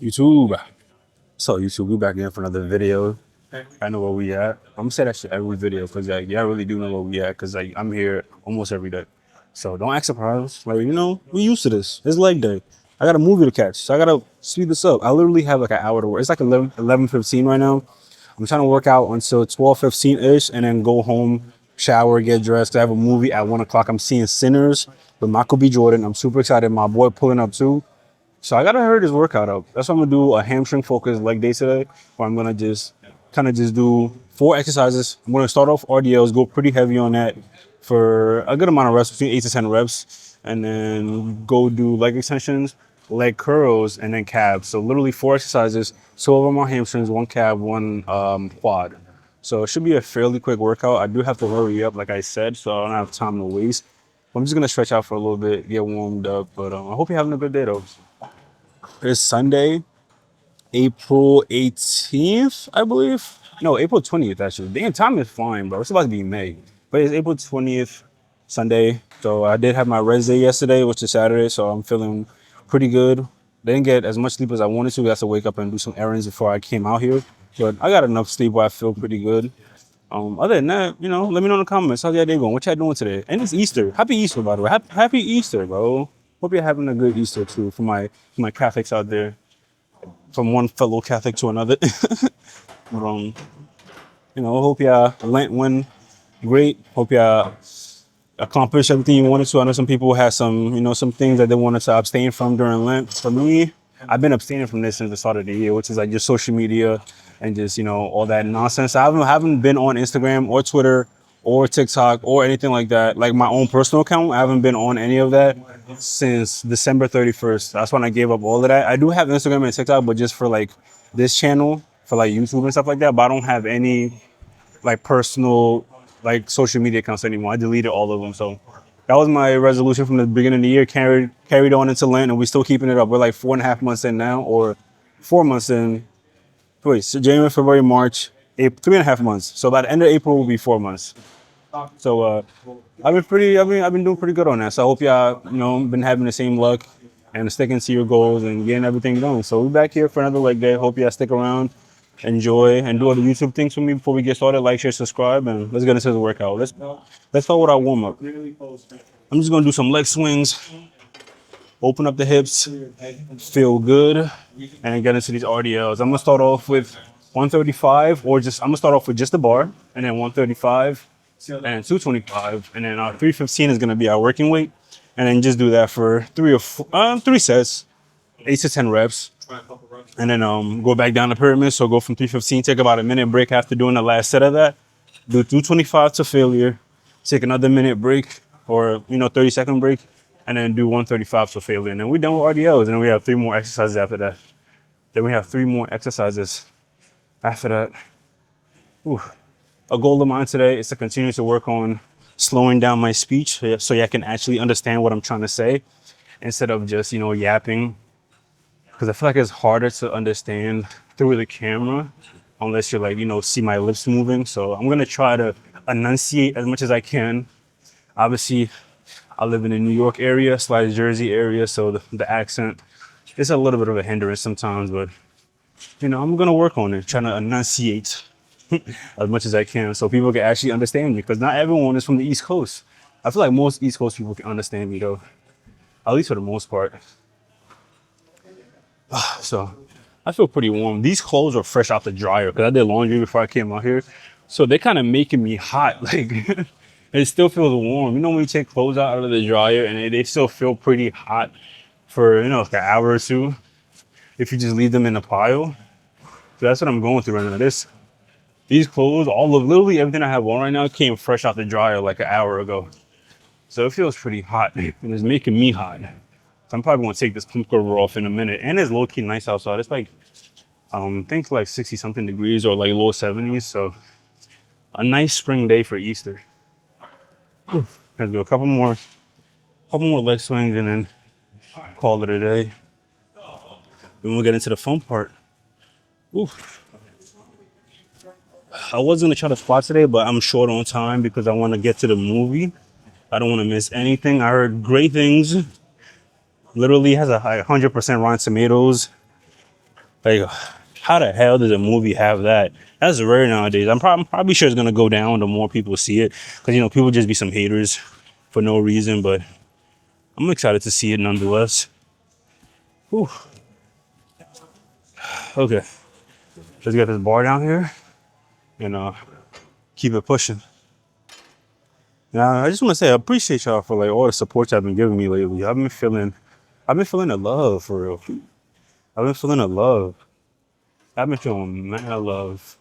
YouTube. So YouTube, we back again for another video. I know where we at. I'm gonna say that shit every video because like yeah, I really do know where we at because like I'm here almost every day. So don't act surprised. Like we used to this. It's leg day. I got a movie to catch, so I gotta speed this up. I literally have like an hour to work. It's like 11:15 right now. I'm trying to work out until 12:15 ish, and then go home, shower, get dressed. I have a movie at 1 o'clock. I'm seeing Sinners with Michael B. Jordan. I'm super excited. My boy pulling up too. So I gotta hurry this workout up. That's why I'm gonna do a hamstring-focused leg day today, where I'm gonna just kind of just do 4 exercises. I'm gonna start off RDLs, go pretty heavy on that for a good amount of reps, between 8 to 10 reps, and then go do leg extensions, leg curls, and then calves. So literally 4 exercises, 2 of them on hamstrings, 1 calf, 1 quad. So it should be a fairly quick workout. I do have to hurry up, like I said, so I don't have time to waste. I'm just gonna stretch out for a little bit, get warmed up, but I hope you're having a good day though. It's Sunday, April 18th, I believe. No, April 20th, actually. Damn, time is flying, bro. It's about to be May. But it's April 20th, Sunday. So I did have my rest day yesterday, which is Saturday, so I'm feeling pretty good. Didn't get as much sleep as I wanted to. I had to wake up and do some errands before I came out here. But I got enough sleep where I feel pretty good. Other than that, let me know in the comments. How's your day going? What y'all doing today? And it's Easter. Happy Easter, by the way. Happy Easter, bro. Hope you're having a good Easter too. For my Catholics out there, from one fellow Catholic to another. But, hope y'all Lent went great. Hope y'all accomplished everything you wanted to. I know some people had some things that they wanted to abstain from during Lent. For me, I've been abstaining from this since the start of the year, which is like just social media and just all that nonsense. I haven't been on Instagram or Twitter or TikTok or anything like that. Like my own personal account, I haven't been on any of that since December 31st. That's when I gave up all of that. I do have Instagram and TikTok, but just for like this channel, for like YouTube and stuff like that. But I don't have any like personal like social media accounts anymore. I deleted all of them. So that was my resolution from the beginning of the year, carried on into Lent, and we're still keeping it up. We're like 4.5 months in now, or 4 months in. Wait, so January, February, March, April, 3.5 months. So by the end of April will be 4 months. So I've been doing pretty good on that. So I hope y'all, been having the same luck and sticking to your goals and getting everything done. So we're back here for another leg day. Hope y'all stick around, enjoy, and do all the YouTube things for me before we get started. Like, share, subscribe, and let's get into the workout. Let's start with our warm up. I'm just gonna do some leg swings, open up the hips, feel good, and get into these RDLs. I'm gonna start off with 135, I'm gonna start off with just the bar, and then 135, and then 225, and then our 315 is gonna be our working weight, and then just do that for 3 sets, 8 to 10 reps, and then go back down the pyramid. So go from 315, take about a minute break after doing the last set of that, do 225 to failure, take another minute break or 30-second break, and then do 135 to failure. And then we're done with RDLs, and then we have 3 more exercises after that. Ooh. A goal of mine today is to continue to work on slowing down my speech so y'all can actually understand what I'm trying to say instead of just, yapping. Because I feel like it's harder to understand through the camera unless you're like, see my lips moving. So I'm going to try to enunciate as much as I can. Obviously, I live in the New York area / Jersey area, so the accent is a little bit of a hindrance sometimes, but I'm gonna work on it, trying to enunciate as much as I can so people can actually understand me, because not everyone is from the East Coast. I feel like most East Coast people can understand me though, at least for the most part. So I feel pretty warm. These clothes are fresh out the dryer because I did laundry before I came out here, so they're kind of making me hot. Like it still feels warm. When you take clothes out of the dryer and they still feel pretty hot for like an hour or two if you just leave them in a pile. So that's what I'm going through right now. These clothes, literally everything I have on right now came fresh out the dryer like an hour ago. So it feels pretty hot and it's making me hot. So I'm probably gonna take this pump cover off in a minute. And it's low-key nice outside. It's like, I think like 60 something degrees or like low 70s. So a nice spring day for Easter. Let's do a couple more leg swings and then call it a day. Then we'll get into the fun part. Oof. I was gonna try to squat today, but I'm short on time because I want to get to the movie. I don't want to miss anything. I heard great things. Literally has a 100% Rotten Tomatoes. Like, how the hell does a movie have that? That's rare nowadays. I'm probably sure it's gonna go down the more people see it, because people just be some haters for no reason. But I'm excited to see it nonetheless. Whew. Okay, let's get this bar down here and keep it pushing. Now, I just want to say I appreciate y'all for like all the support y'all been giving me lately. I've been feeling the love for real. I've been feeling the love. I've been feeling mad love.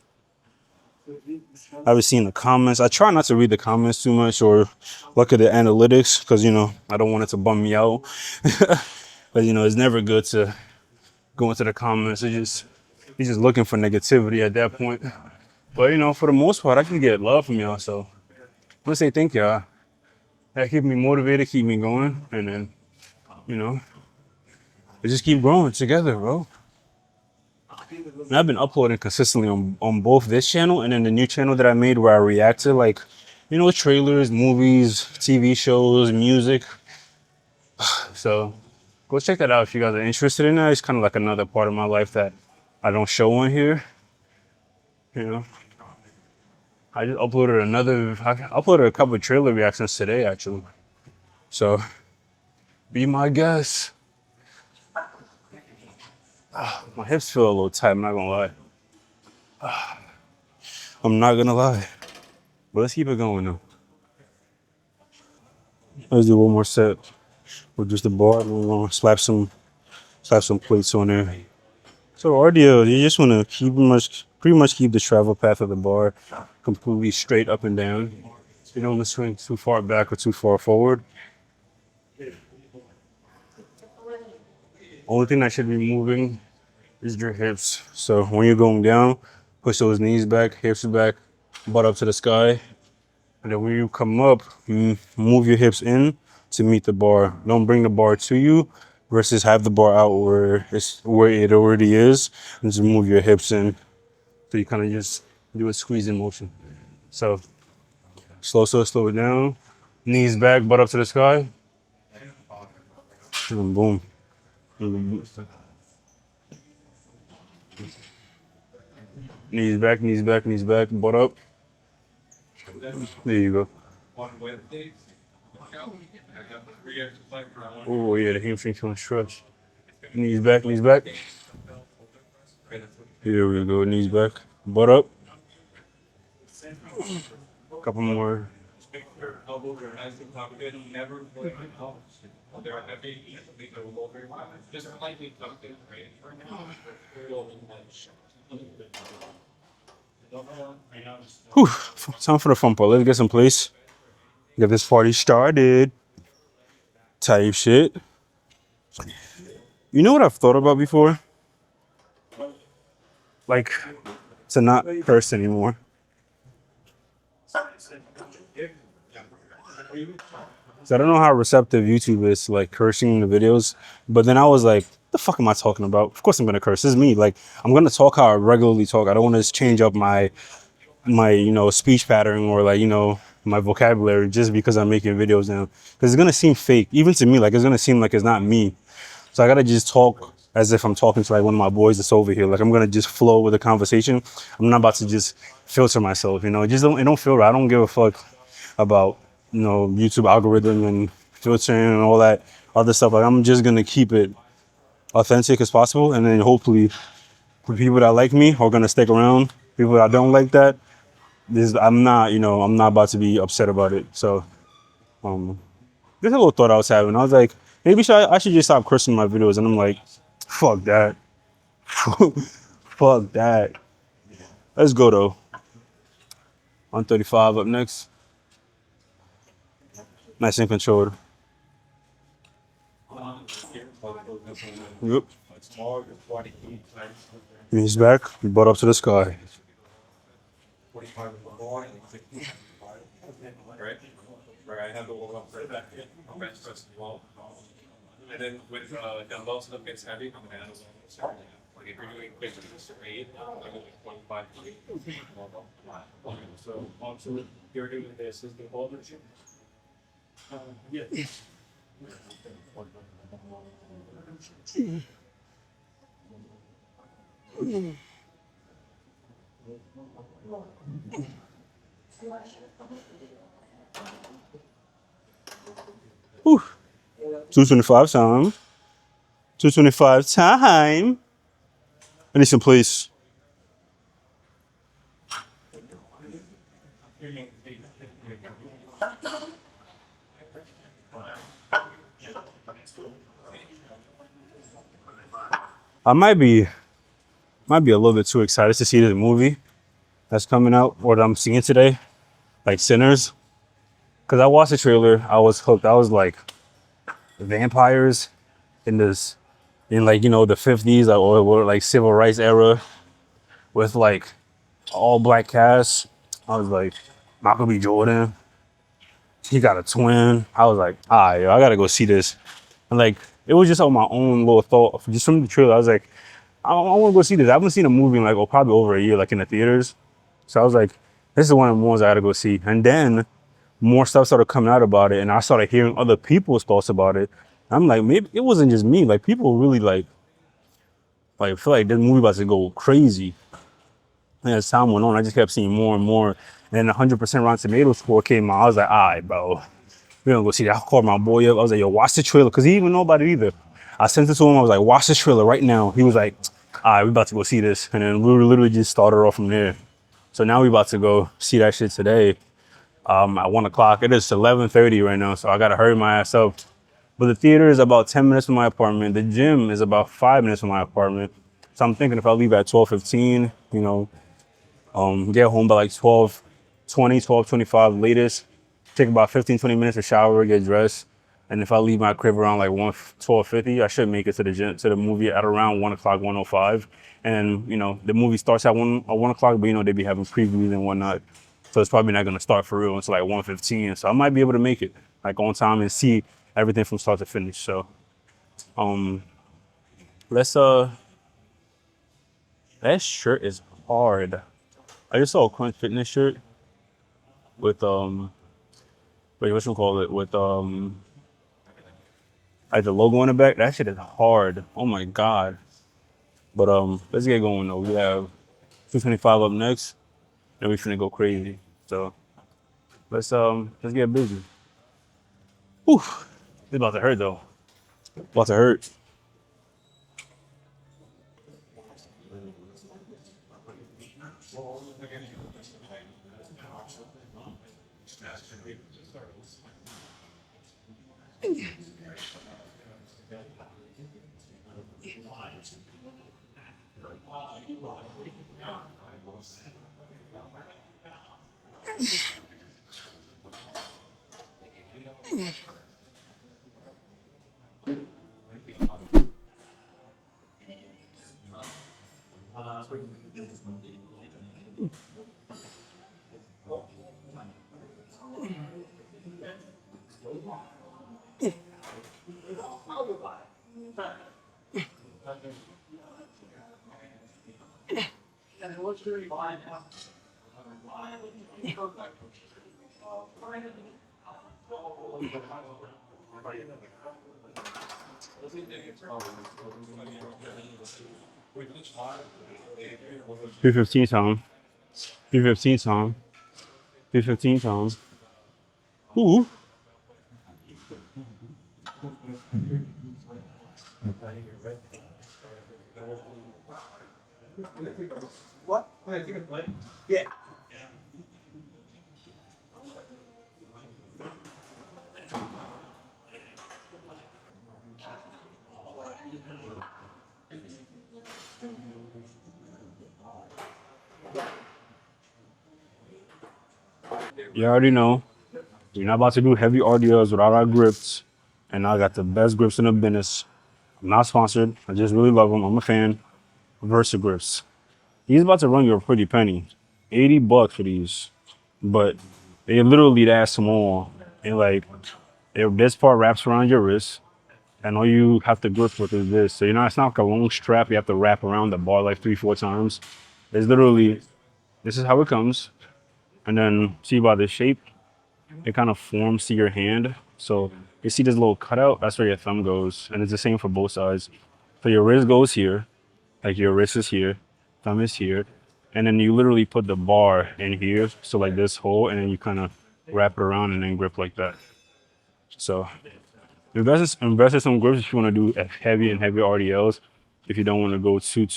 I've been seeing the comments. I try not to read the comments too much or look at the analytics because I don't want it to bum me out. But it's never good to go into the comments. You're just looking for negativity at that point. But for the most part, I can get love from y'all. So I want to say thank y'all. That keep me motivated, keep me going, and then we just keep growing together, bro. And I've been uploading consistently on both this channel and then the new channel that I made where I react to like, trailers, movies, TV shows, music. So go check that out if you guys are interested in that. It's kind of like another part of my life that I don't show on here. I just uploaded a couple of trailer reactions today actually. So be my guest. My hips feel a little tight, I'm not gonna lie. I'm not gonna lie. But let's keep it going though. Let's do one more set with just the bar and we're gonna slap some plates on there. So RDL, you just wanna pretty much keep the travel path of the bar completely straight up and down. You don't want to swing too far back or too far forward. Only thing that should be moving is your hips. So when you're going down, push those knees back, hips back, butt up to the sky. And then when you come up, move your hips in to meet the bar. Don't bring the bar to you versus have the bar out where it already is. And just move your hips in. So you kind of just do a squeezing motion. So slow it down. Knees back, butt up to the sky. And boom. Knees back, butt up. There you go. Oh yeah, the hamstring feeling stretch. Knees back, knees back. Here we go, knees back, butt up. Couple more. Whew, time for the fun part. Let's get some place. Get this party started. Type shit. You know what I've thought about before? Like, to not curse anymore. So I don't know how receptive YouTube is to like cursing in the videos, but then I was like, the fuck am I talking about? Of course I'm gonna curse. This is me. Like, I'm gonna talk how I regularly talk. I don't want to change up my speech pattern or like my vocabulary just because I'm making videos now, because it's gonna seem fake even to me. Like, it's gonna seem like it's not me. So I gotta just talk as if I'm talking to like one of my boys that's over here. Like, I'm gonna just flow with the conversation. I'm not about to just filter myself. It don't feel right. I don't give a fuck about YouTube algorithm and filtering and all that other stuff. Like, I'm just gonna keep it authentic as possible, and then hopefully the people that like me are gonna stick around. People that don't like that, I'm not about to be upset about it. So there's a little thought I was having. I was like, maybe I should just stop cursing my videos, and I'm like, fuck that. Fuck that. Let's go though. 135 up next. Nice and controlled. Yep. Knees back, butt up to the sky. And then with dumbbells, it gets heavy. Like, if you're doing quick just 8, I'm doing 25. So also, you're doing this is the whole machine. Yeah. Whew. 225 time. 225 time. I need some place. I might be a little bit too excited to see the movie that's coming out or that I'm seeing today, like Sinners. Cause I watched the trailer, I was hooked. I was like vampires in this in like the 50s or like civil rights era with like all black cast. I was like Michael B. Jordan. He got a twin. I was like, yo, I gotta go see this. And like it was just on my own little thought, just from the trailer. I was like, I want to go see this. I haven't seen a movie in like probably over a year, like in the theaters. So I was like, this is one of the ones I gotta go see. And then more stuff started coming out about it, and I started hearing other people's thoughts about it. I'm like, maybe it wasn't just me. Like people really like feel like this movie about to go crazy. And as time went on, I just kept seeing more and more. And then the 100% Rotten Tomatoes score came out. I was like, all right, bro, we gonna go see that. I called my boy up. I was like, yo, watch the trailer, cause he didn't even know about it either. I sent it to him. I was like, watch this trailer right now. He was like, all right, we about to go see this. And then we literally just started off from there. So now we about to go see that shit today. At 1 o'clock. It is 11:30 right now, so I gotta hurry my ass up. But the theater is about 10 minutes from my apartment. The gym is about 5 minutes from my apartment. So I'm thinking if I leave at 12:15, get home by like 12:20, 12:25 latest, take about 15, 20 minutes to shower, get dressed. And if I leave my crib around like 12:50, I should make it to the gym, to the movie at around 1 o'clock, 1:05. And, the movie starts at 1 o'clock, but they be having previews and whatnot. So it's probably not gonna start for real until like 1:15. So I might be able to make it like on time and see everything from start to finish. So let's that shirt is hard. I just saw a Crunch Fitness shirt with wait, what's call it? With like the logo on the back. That shit is hard. Oh my god. But let's get going though. We have 225 up next, and we finna go crazy. So let's get busy. Whew. It's about to hurt though. About to hurt. P15 time. P15 time. P15 time. Ooh. What? Yeah. You already know. We're not about to do heavy RDLs without our grips. And I got the best grips in the business. I'm not sponsored. I just really love them. I'm a fan. Versa grips. He's about to run you a pretty penny. $80 for these. But they literally that small. And like, this part wraps around your wrist. And all you have to grip with is this. So it's not like a long strap you have to wrap around the bar like 3-4 times. It's literally, this is how it comes. And then see by the shape, it kind of forms to your hand. So you see this little cutout, that's where your thumb goes. And it's the same for both sides. So your wrist goes here, like your wrist is here. thumb is here, and then you literally put the bar in here, so like this hole, and then you kind of wrap it around and then grip like that. So invest in some grips if you want to do heavy and heavy RDLs. If you don't want to go too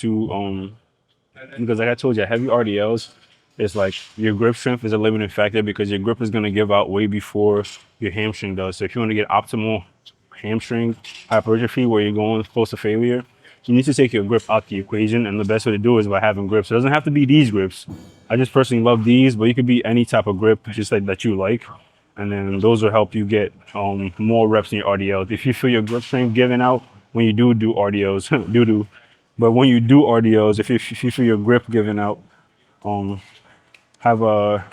because like I told you, heavy RDLs is like your grip strength is a limiting factor because your grip is going to give out way before your hamstring does. So if you want to get optimal hamstring hypertrophy where you're going close to failure, you need to take your grip out the equation. And the best way to do it is by having grips. It doesn't have to be these grips. I just personally love these, but you could be any type of grip just like that you like. And then those will help you get more reps in your RDLs. If you feel your grip strength giving out when you do RDLs, do. But when you do RDLs, if you feel your grip giving out, um, have a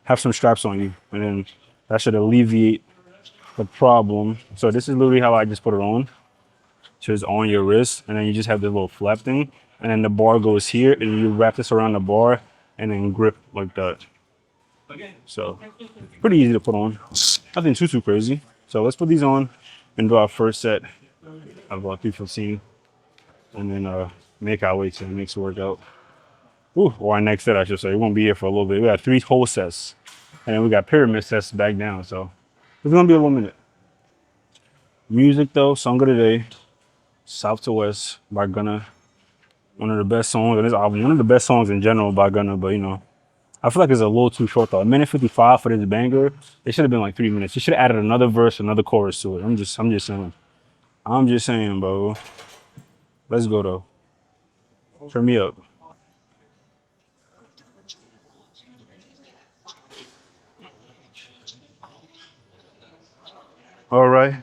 have some straps on you, and then that should alleviate the problem. So this is literally how I just put it on. So it's on your wrist, and then you just have this little flap thing, and then the bar goes here, and you wrap this around the bar, and then grip like that. So pretty easy to put on. Nothing too crazy. So let's put these on and do our first set of 315, and then make our way to the next workout. Ooh, or our next set, I should say. We won't be here for a little bit. We got 3 whole sets, and then we got pyramid sets back down. So it's gonna be a little minute. Music though, song of the day, South to West by Gunna. One of the best songs on this album. One of the best songs in general by Gunna, but you know, I feel like it's a little too short though. 1:55 for this banger. It should have been like 3 minutes. It should have added another verse, another chorus to it. I'm just saying. I'm just saying, bro. Let's go though. Turn me up. All right.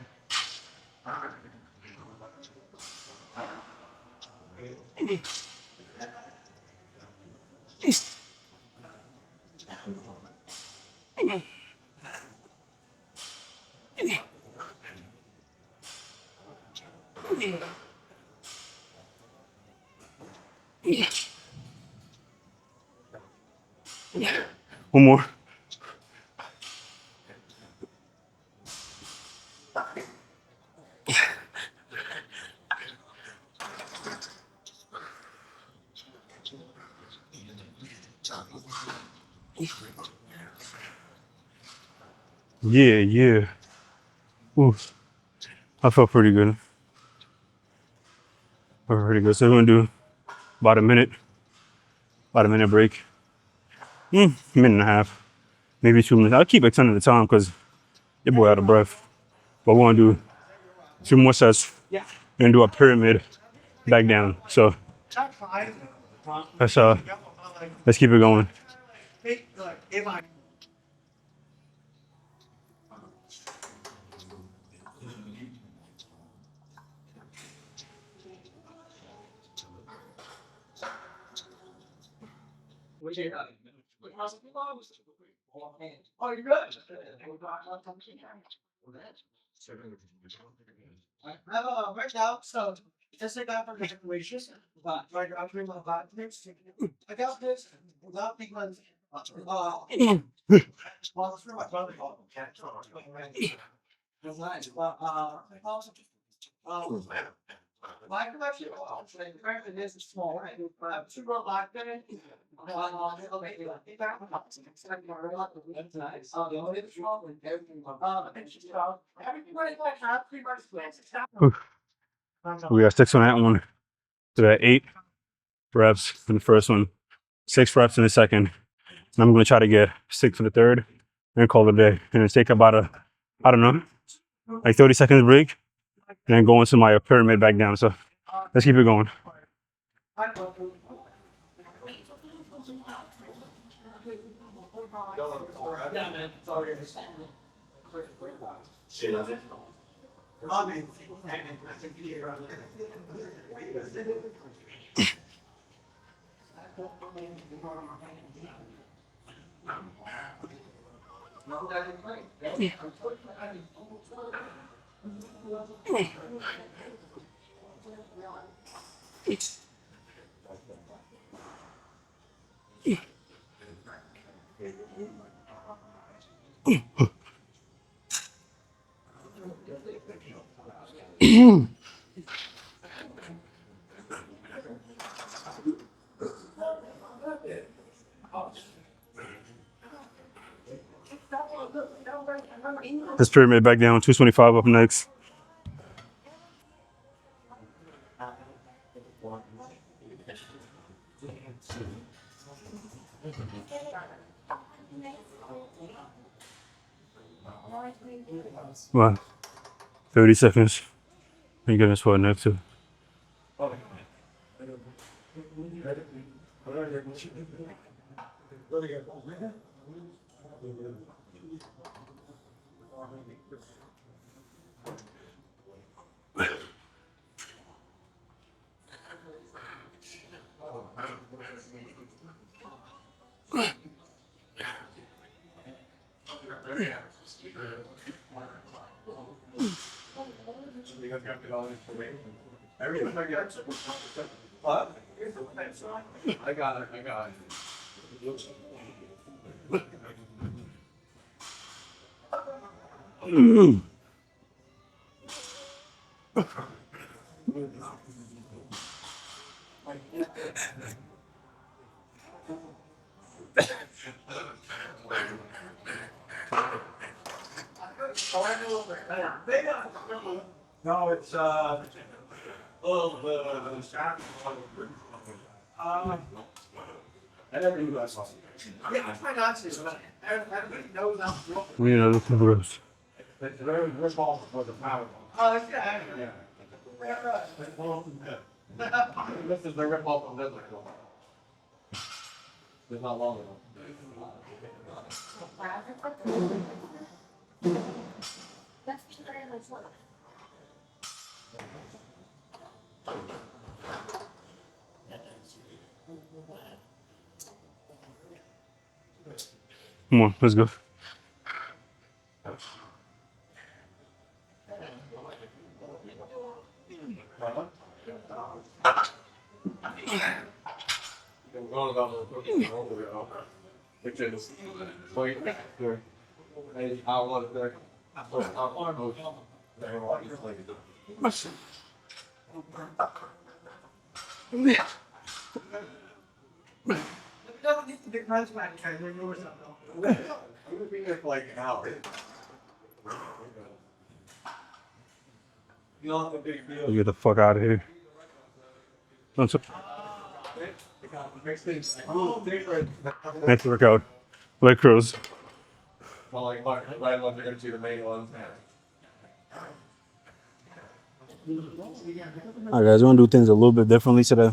One more. Yeah, yeah. Ooh, I felt pretty good. I felt pretty good. So we're gonna do about a minute break. Minute and a half, maybe 2 minutes. I'll keep extending the time because your boy out of breath. But we're gonna do 2 more sets and do a pyramid back down. So let's let's keep it going. We got 6 on that one. So that 8 reps in the first one, 6 reps in the second. And I'm gonna try to get 6 for the third and call it a day. And take about I don't know, like 30 seconds break and then go into my pyramid back down. So let's keep it going. This pyramid back down, 225 up next. Wow, 30 seconds. You get this one next to. I got it. No, it's a little bit of a shot. I never knew that song. Yeah, I try not to, but everybody knows I'm wrong. We need another gross. It's very small for the power. Oh, yeah. This is the rip off of this. It's not long enough. Come on, let's go. Which is point there. I want there. We've been here for like an hour. You don't have a big deal. Get the fuck out of here. Don't Next workout. Leg curls. Well, like right ones are going to do the main ones. Alright guys, we're going to do things a little bit differently today.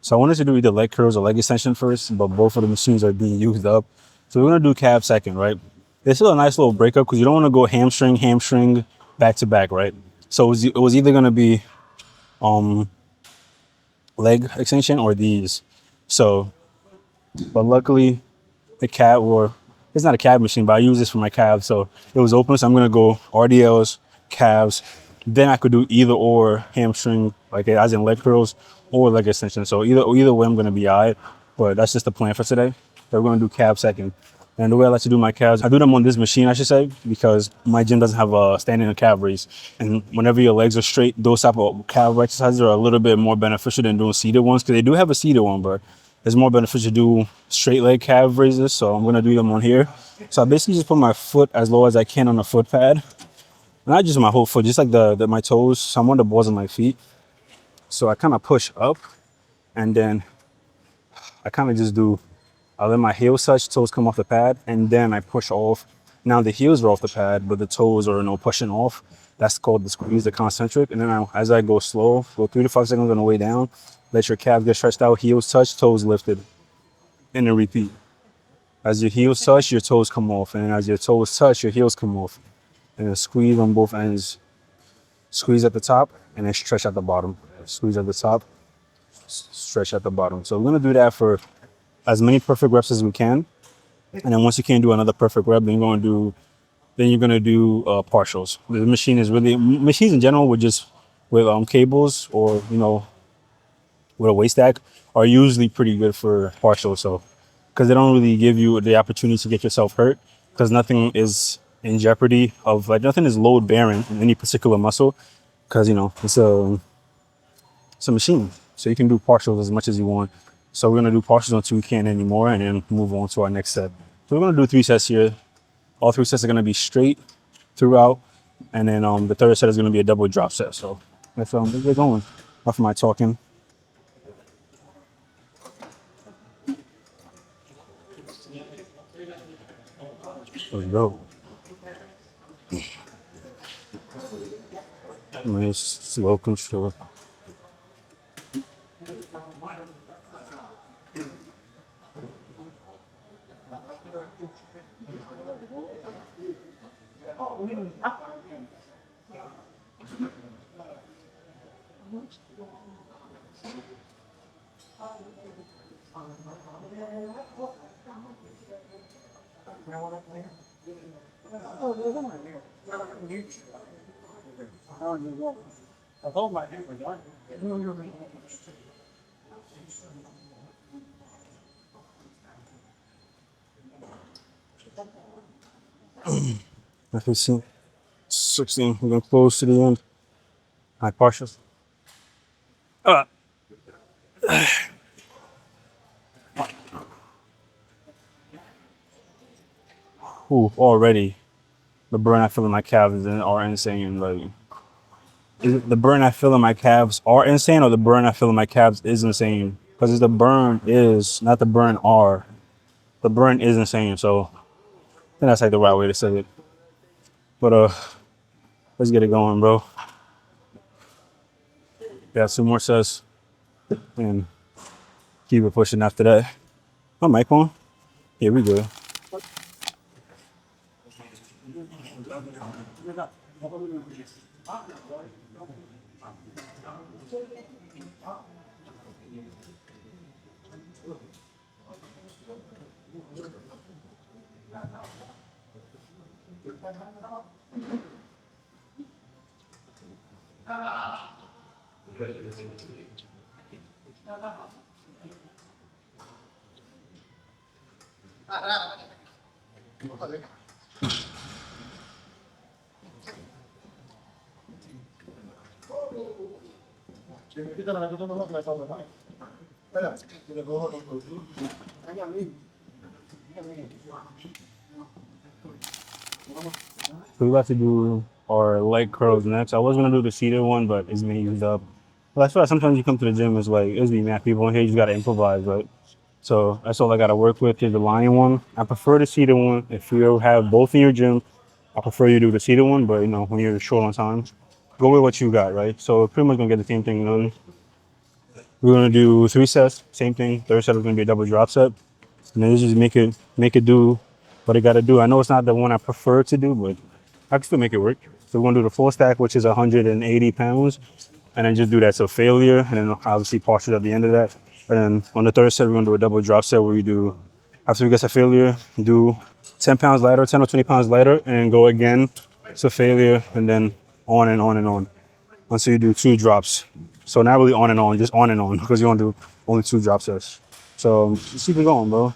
So I wanted to do either leg curls or leg extension first, but both of the machines are being used up. So we're going to do calf second, right? It's still a nice little breakup because you don't want to go hamstring, back to back, right? So it was either going to be leg extension or these. So, but luckily the calf, or it's not a calf machine, but I use this for my calves. So it was open, so I'm going to go RDLs, calves. Then I could do either or hamstring, like as in leg curls or leg extension. So either way, I'm going to be all right. But that's just the plan for today. So we're going to do calf second. And the way I like to do my calves, I do them on this machine, I should say, because my gym doesn't have a standing calf raise. And whenever your legs are straight, those type of calf exercises are a little bit more beneficial than doing seated ones, because they do have a seated one, but it's more beneficial to do straight leg calf raises. So I'm going to do them on here. So I basically just put my foot as low as I can on the foot pad. Not just my whole foot, just like my toes. So I'm on the balls of my feet. So I kind of push up, and then I kind of just do, I let my heels touch, toes come off the pad, and then I push off. Now the heels are off the pad, but the toes are pushing off. That's called the squeeze, the concentric. And then as I go slow, go 3 to 5 seconds on the way down, let your calves get stretched out, heels touch, toes lifted, and then repeat. As your heels touch, your toes come off, and as your toes touch, your heels come off. And then squeeze on both ends. Squeeze at the top, and then stretch at the bottom. Squeeze at the top, stretch at the bottom. So we're gonna do that for as many perfect reps as we can. And then once you can't do another perfect rep, then you're gonna do partials. The machine is really, machines in general with cables or with a weight stack are usually pretty good for partials. So because they don't really give you the opportunity to get yourself hurt, because nothing is in jeopardy of, like, nothing is load bearing in any particular muscle, because it's a machine. So you can do partials as much as you want. So we're gonna do partials until we can't anymore, and then move on to our next set. So we're gonna do 3 sets here. All 3 sets are gonna be straight throughout, and then the third set is going to be a double drop set. So let's get going. Enough of my talking. Let's go. Nice slow control. Let me see. 16. We're going close to the end. High partials. Ooh, already the burn I feel in my calves are insane. Like, is it the burn I feel in my calves are insane, or the burn I feel in my calves is insane? Because the burn is not the burn are. The burn is insane. So I think that's like the right way to say it. But let's get it going, bro. Got 2 more sets and keep it pushing after that. My mic on? Yeah, we good. So we about to do our leg curls next. I was gonna do the seated one, but it's been used up. Well, I feel like sometimes you come to the gym, it's like it's be mad people in here. You just gotta improvise, but so that's all I gotta work with is the lying one. I prefer the seated one. If you have both in your gym, I prefer you do the seated one. But you know, when you're short on time, go with what you got, right? So pretty much gonna get the same thing done. We're gonna do 3 sets, same thing. Third set is gonna be a double drop set, and then this just make it do what it gotta do. I know it's not the one I prefer to do, but I can still make it work. So we're gonna do the full stack, which is 180 pounds, and then just do that to failure, and then obviously partial at the end of that. And then on the third set, we're gonna do a double drop set where we do, after we get to failure, do 10 pounds lighter, 10 or 20 pounds lighter, and go again to failure, and then on and on and on until you do 2 drops. So not really on and on, just on and on, because you want to do only 2 drop sets. So let's keep it going, bro.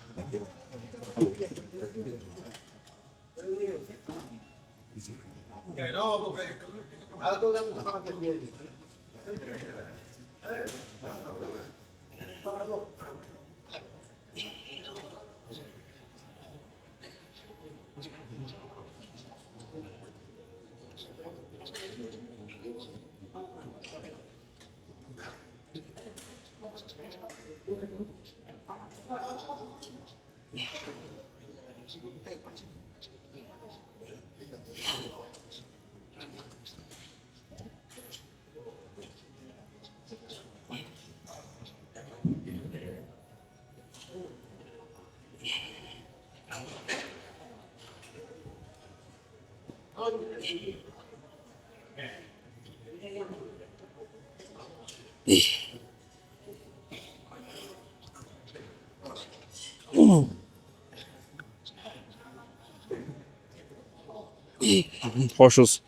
Partials.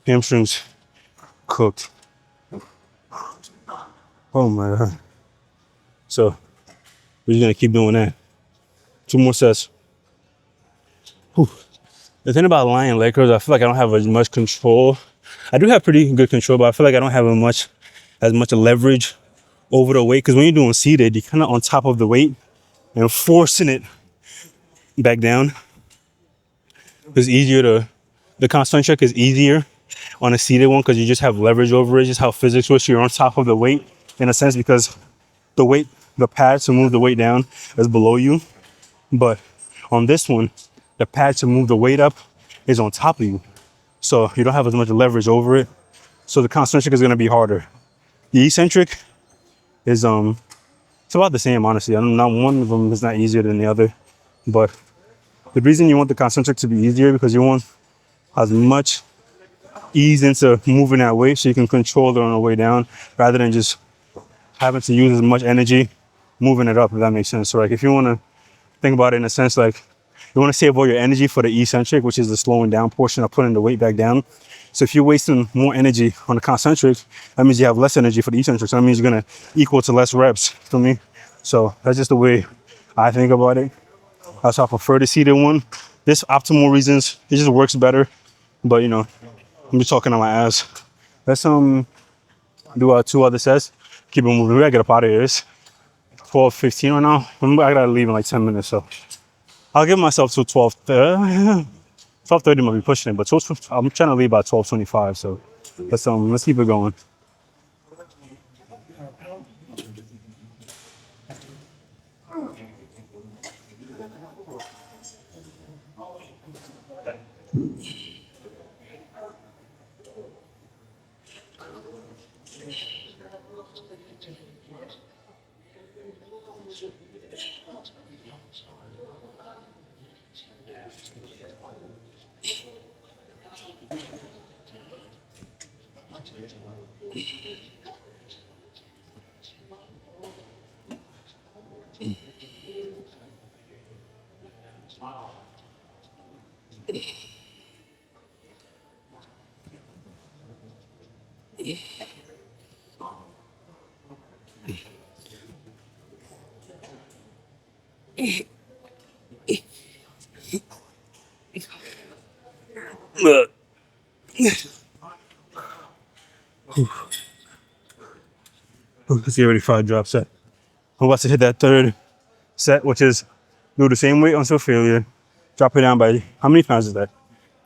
Hamstrings cooked. Oh my god. So we're just gonna keep doing that. 2 more sets. Whew. The thing about lying leg curls, I feel like I don't have as much control. I do have pretty good control, but I feel like I don't have as much leverage over the weight. Because when you're doing seated, you're kind of on top of the weight and forcing it back down. It's easier the concentric is easier on a seated one because you just have leverage over it. Just how physics works, you're on top of the weight in a sense because the pad to move the weight down is below you. But on this one, the pad to move the weight up is on top of you. So you don't have as much leverage over it. So the concentric is gonna be harder. The eccentric is it's about the same, honestly. Not one of them is not easier than the other. But the reason you want the concentric to be easier because you want as much ease into moving that weight so you can control it on the way down rather than just having to use as much energy moving it up, if that makes sense. So like if you want to think about it in a sense like you want to save all your energy for the eccentric, which is the slowing down portion of putting the weight back down. So if you're wasting more energy on the concentric, that means you have less energy for the eccentric. So that means you're going to equal to less reps for me. So that's just the way I think about it. That's why I prefer the seated one. This optimal reasons, it just works better. But you know, I'm just talking on my ass. Let's do 2 other sets. Keep it moving. We gotta get up out of here. It's 12:15 right now. I gotta leave in like 10 minutes, so I'll give myself to 12:30 might be pushing it, but I'm trying to leave by 12:25. So let's keep it going. Let's get ready for a drop set. I'm about to hit that 3rd set, which is do the same weight until failure. Drop it down by, how many pounds is that?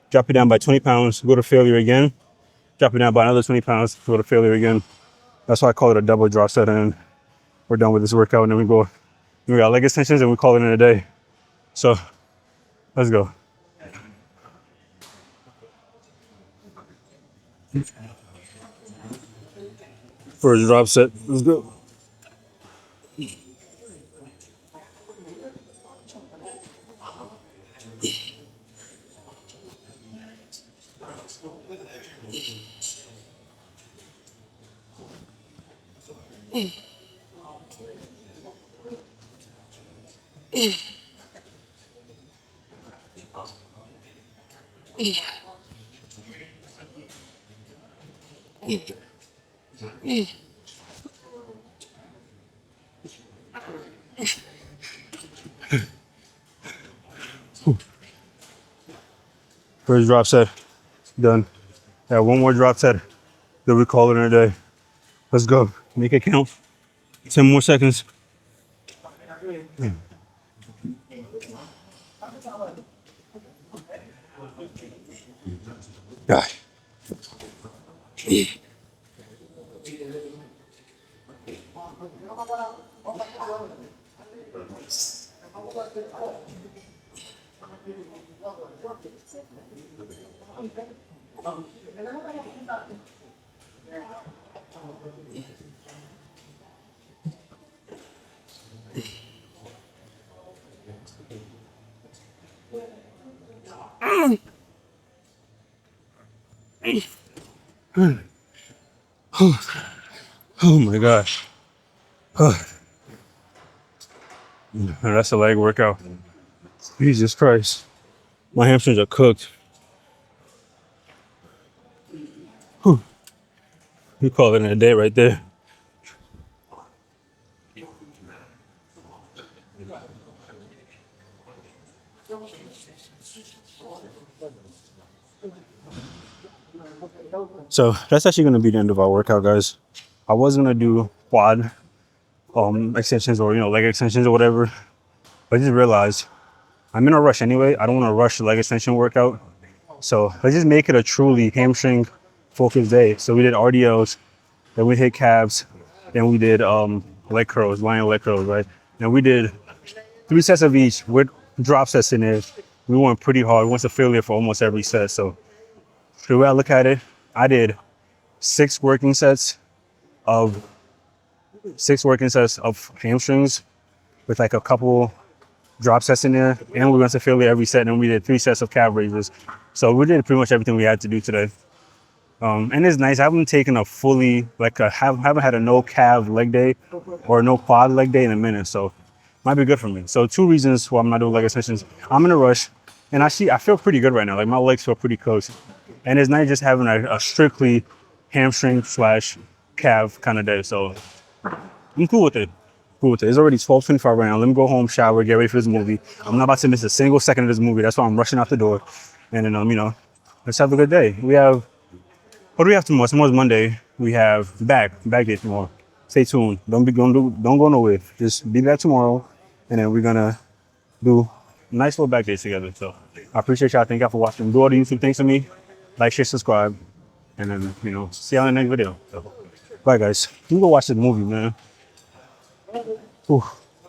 Drop it down by 20 pounds, go to failure again. Drop it down by another 20 pounds, go to failure again. That's why I call it a double drop set, and we're done with this workout. And then we got leg extensions and we call it in a day. So let's go. First drop set, let's go. First drop set, done. Yeah, 1 more drop set, then we call it in a day. Let's go, make it count. 10 more seconds. God. Oh my gosh. That's a leg workout. Jesus Christ. My hamstrings are cooked. Whew. You call it in a day right there. So that's actually gonna be the end of our workout, guys. I was gonna do quad extensions or leg extensions or whatever, but I just realized I'm in a rush anyway. I don't want to rush the leg extension workout. So let's just make it a truly hamstring focused day. So we did RDLs, then we hit calves, then we did leg curls, lying leg curls, right? And we did 3 sets of each with drop sets in there. We went pretty hard. We went to failure for almost every set. So the way I look at it, I did 6 working sets of hamstrings with like a couple drop sets in there, and we went to failure every set, and we did 3 sets of calf raises. So we did pretty much everything we had to do today. And it's nice. I haven't taken a fully, haven't had a no calf leg day or no quad leg day in a minute. So might be good for me. So 2 reasons why I'm not doing leg extensions. I'm in a rush, and I feel pretty good right now. Like my legs feel pretty close. And it's nice just having a strictly hamstring / calf kind of day. So I'm cool with it. It's already 12:25 right now. Let me go home, shower, get ready for this movie. I'm not about to miss a single second of this movie. That's why I'm rushing out the door. And then, let's have a good day. What do we have tomorrow? Tomorrow's Monday. We have back day tomorrow. Stay tuned. Don't go nowhere. Just be back tomorrow, and then we're gonna do nice little back days together. So I appreciate y'all. Thank y'all for watching. Do all the YouTube things for me. Like, share, subscribe, and then see y'all in the next video. So, bye guys. Let me go watch this movie, man. Ooh.